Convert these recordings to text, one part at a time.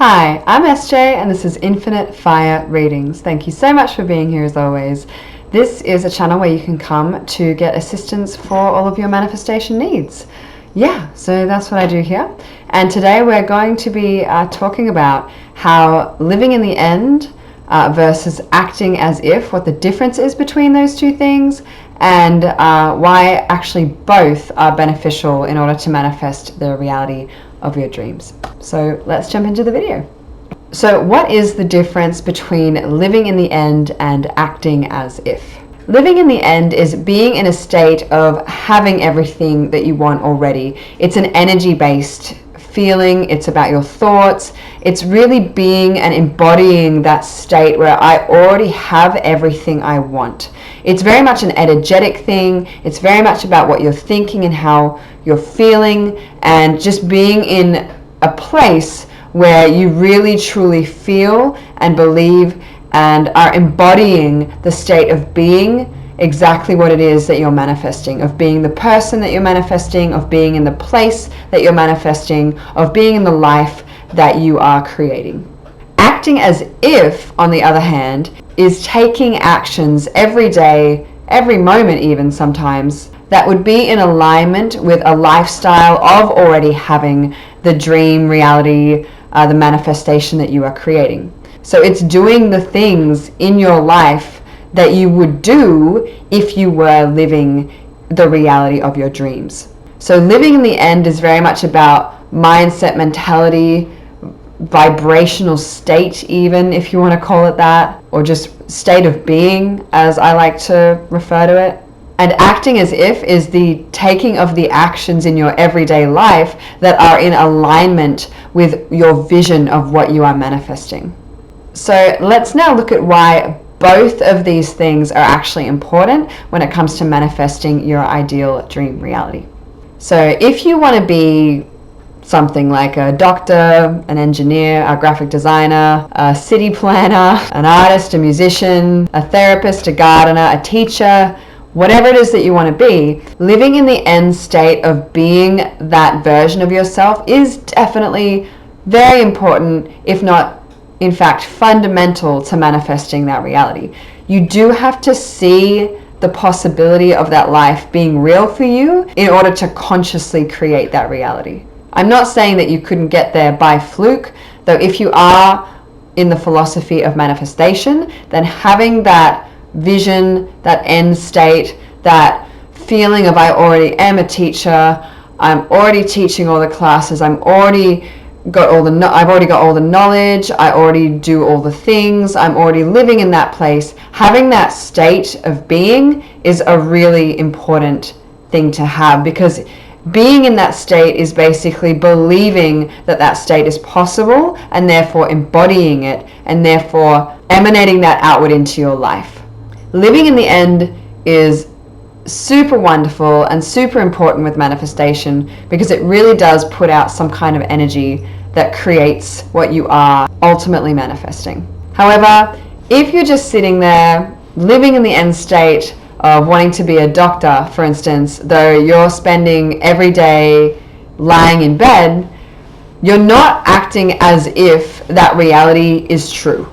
Hi, I'm SJ and this is Infinite Fire Readings. Thank you so much for being here as always. This is a channel where you can come to get assistance for all of your manifestation needs. Yeah, so that's what I do here. And today we're going to be talking about how living in the end versus acting as if, what the difference is between those two things, and why actually both are beneficial in order to manifest the reality of your dreams. So let's jump into the video. So what is the difference between living in the end and acting as if? Living in the end is being in a state of having everything that you want already. It's an energy-based feeling. It's about your thoughts. It's really being and embodying that state where I already have everything I want. It's very much an energetic thing. It's very much about what you're thinking and how you're feeling, and just being in a place where you really truly feel and believe and are embodying the state of being exactly what it is that you're manifesting, of being the person that you're manifesting, of being in the place that you're manifesting, of being in the life that you are creating. Acting as if, on the other hand, is taking actions every day, every moment even sometimes, that would be in alignment with a lifestyle of already having the dream reality, the manifestation that you are creating. So it's doing the things in your life that you would do if you were living the reality of your dreams. So living in the end is very much about mindset, mentality, vibrational state, even if you want to call it that, or just state of being, as I like to refer to it. And acting as if is the taking of the actions in your everyday life that are in alignment with your vision of what you are manifesting. So let's now look at why both of these things are actually important when it comes to manifesting your ideal dream reality. So if you want to be something like a doctor, an engineer, a graphic designer, a city planner, an artist, a musician, a therapist, a gardener, a teacher, whatever it is that you want to be, living in the end state of being that version of yourself is definitely very important, if not in fact fundamental to manifesting that reality. You do have to see the possibility of that life being real for you in order to consciously create that reality. I'm not saying that you couldn't get there by fluke, though if you are in the philosophy of manifestation, then having that vision, that end state, that feeling of I already am a teacher, I'm already teaching all the classes, I've already got all the knowledge, I already do all the things, I'm already living in that place. Having that state of being is a really important thing to have, because being in that state is basically believing that that state is possible, and therefore embodying it, and therefore emanating that outward into your life. Living in the end is super wonderful and super important with manifestation, because it really does put out some kind of energy that creates what you are ultimately manifesting. However, if you're just sitting there living in the end state of wanting to be a doctor, for instance, though you're spending every day lying in bed, you're not acting as if that reality is true.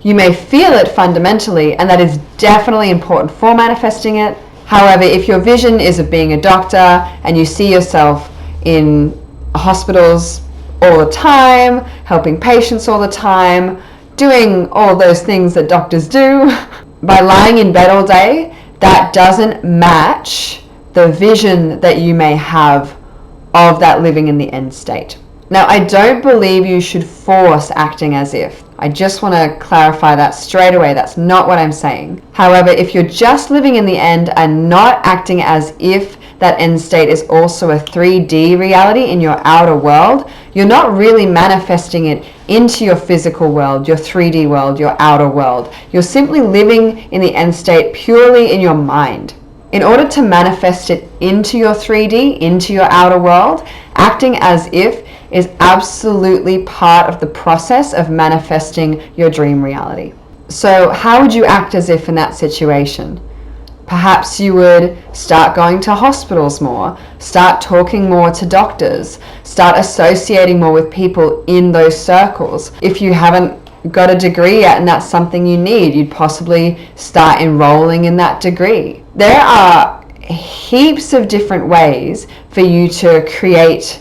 You may feel it fundamentally, and that is definitely important for manifesting it. However, if your vision is of being a doctor and you see yourself in hospitals all the time, helping patients all the time, doing all those things that doctors do, by lying in bed all day, that doesn't match the vision that you may have of that living in the end state. Now, I don't believe you should force acting as if. I just want to clarify that straight away. That's not what I'm saying. However, if you're just living in the end and not acting as if that end state is also a 3D reality in your outer world, you're not really manifesting it into your physical world, your 3D world, your outer world. You're simply living in the end state purely in your mind. In order to manifest it into your 3D, into your outer world, acting as if is absolutely part of the process of manifesting your dream reality. So how would you act as if in that situation? Perhaps you would start going to hospitals more, start talking more to doctors, start associating more with people in those circles. If you haven't got a degree yet and that's something you need, you'd possibly start enrolling in that degree. There are heaps of different ways for you to create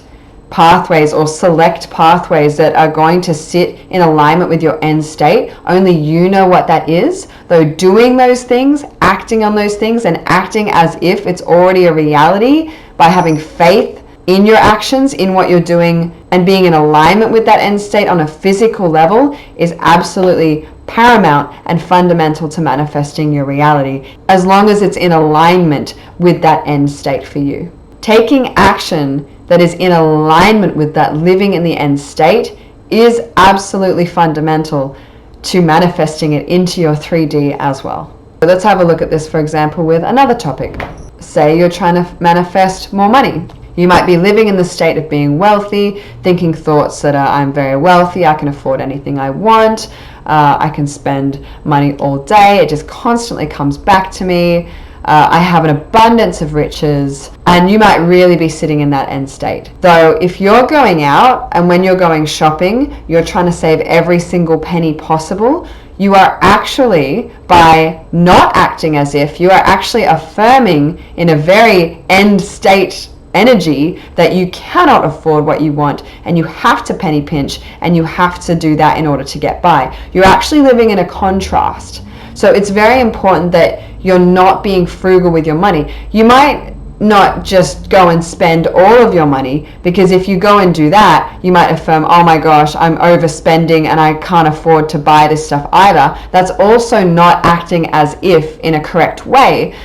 pathways or select pathways that are going to sit in alignment with your end state. Only you know what that is. Though doing those things, acting on those things, and acting as if it's already a reality by having faith in your actions, in what you're doing, and being in alignment with that end state on a physical level is absolutely paramount and fundamental to manifesting your reality, as long as it's in alignment with that end state for you. Taking action that is in alignment with that living in the end state is absolutely fundamental to manifesting it into your 3D as well. So let's have a look at this, for example, with another topic. Say you're trying to manifest more money. You might be living in the state of being wealthy, thinking thoughts that are, I'm very wealthy, I can afford anything I want, I can spend money all day, it just constantly comes back to me. I have an abundance of riches, and you might really be sitting in that end state. Though if you're going out and when you're going shopping, you're trying to save every single penny possible, you are actually, by not acting as if, you are actually affirming in a very end state energy that you cannot afford what you want, and you have to penny pinch, and you have to do that in order to get by. You're actually living in a contrast. So it's very important that you're not being frugal with your money. You might not just go and spend all of your money, because if you go and do that, you might affirm, oh my gosh, I'm overspending and I can't afford to buy this stuff either. That's also not acting as if in a correct way.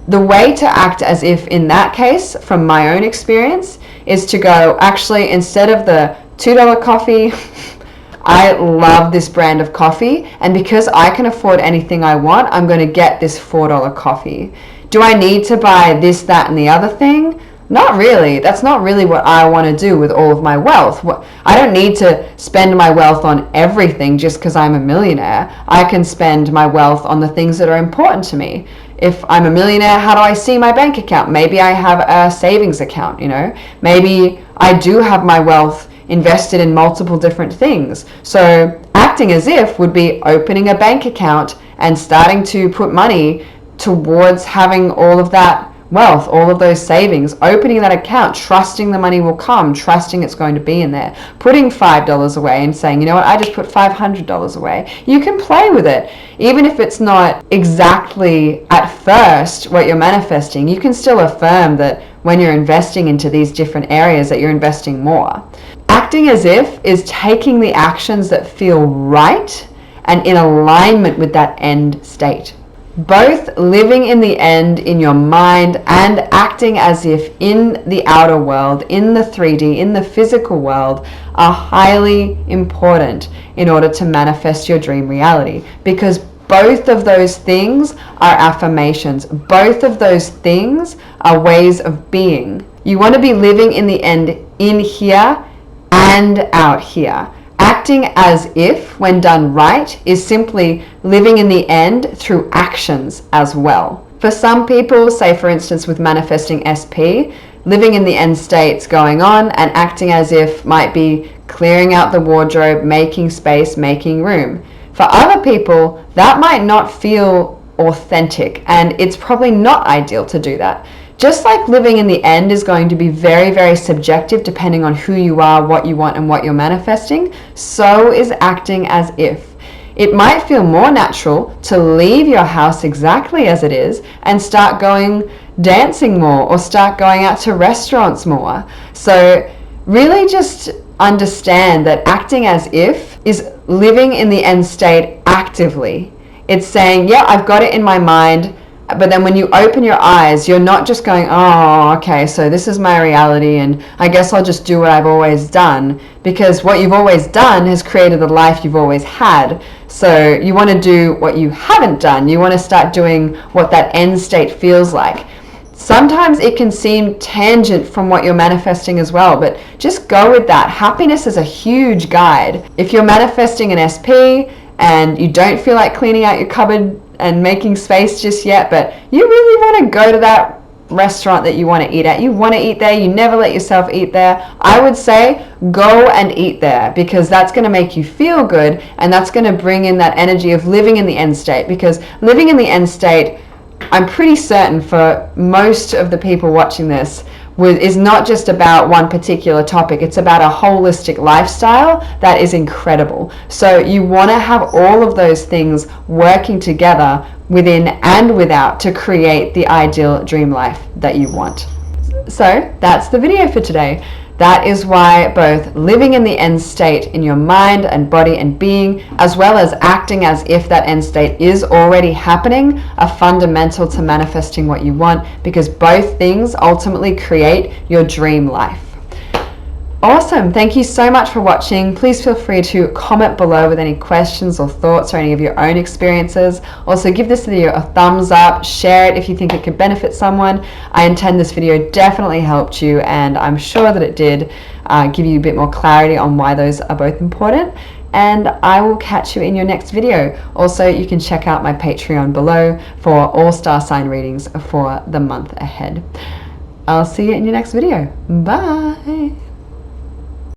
The way to act as if in that case, from my own experience, is to go, actually, instead of the $2 coffee, I love this brand of coffee, and because I can afford anything I want, I'm going to get this $4 coffee. Do I need to buy this, that, and the other thing? Not really. That's not really what I want to do with all of my wealth. I don't need to spend my wealth on everything just because I'm a millionaire. I can spend my wealth on the things that are important to me. If I'm a millionaire, how do I see my bank account? Maybe I have a savings account, you know? Maybe I do have my wealth invested in multiple different things. So acting as if would be opening a bank account and starting to put money towards having all of that wealth, all of those savings, opening that account, trusting the money will come, trusting it's going to be in there, putting $5 away and saying, you know what, I just put $500 away. You can play with it. Even if it's not exactly at first what you're manifesting, you can still affirm that when you're investing into these different areas that you're investing more. Acting as if is taking the actions that feel right and in alignment with that end state. Both living in the end in your mind and acting as if in the outer world, in the 3D, in the physical world, are highly important in order to manifest your dream reality, because both of those things are affirmations. Both of those things are ways of being. You want to be living in the end in here and out here. Acting as if, when done right, is simply living in the end through actions as well. For some people, say for instance with manifesting SP, living in the end state's going on, and acting as if might be clearing out the wardrobe, making space, making room. For other people, that might not feel authentic, and it's probably not ideal to do that. Just like living in the end is going to be very, very subjective depending on who you are, what you want, and what you're manifesting, so is acting as if. It might feel more natural to leave your house exactly as it is and start going dancing more or start going out to restaurants more. So really just understand that acting as if is living in the end state actively. It's saying, yeah, I've got it in my mind, but then when you open your eyes, you're not just going, oh, okay, so this is my reality and I guess I'll just do what I've always done, because what you've always done has created the life you've always had. So you want to do what you haven't done. You want to start doing what that end state feels like. Sometimes it can seem tangent from what you're manifesting as well, but just go with that. Happiness is a huge guide. If you're manifesting an SP and you don't feel like cleaning out your cupboard and making space just yet, but you really want to go to that restaurant that you want to eat at. You want to eat there, you never let yourself eat there. I would say go and eat there, because that's going to make you feel good, and that's going to bring in that energy of living in the end state. Because living in the end state, I'm pretty certain for most of the people watching this, is not just about one particular topic. It's about a holistic lifestyle that is incredible. So you want to have all of those things working together within and without to create the ideal dream life that you want. So that's the video for today. That is why both living in the end state in your mind and body and being, as well as acting as if that end state is already happening, are fundamental to manifesting what you want, because both things ultimately create your dream life. Awesome. Thank you so much for watching. Please feel free to comment below with any questions or thoughts or any of your own experiences. Also, give this video a thumbs up, share it if you think it could benefit someone. I intend this video definitely helped you, and I'm sure that it did give you a bit more clarity on why those are both important. And I will catch you in your next video. Also, you can check out my Patreon below for all star sign readings for the month ahead. I'll see you in your next video. Bye.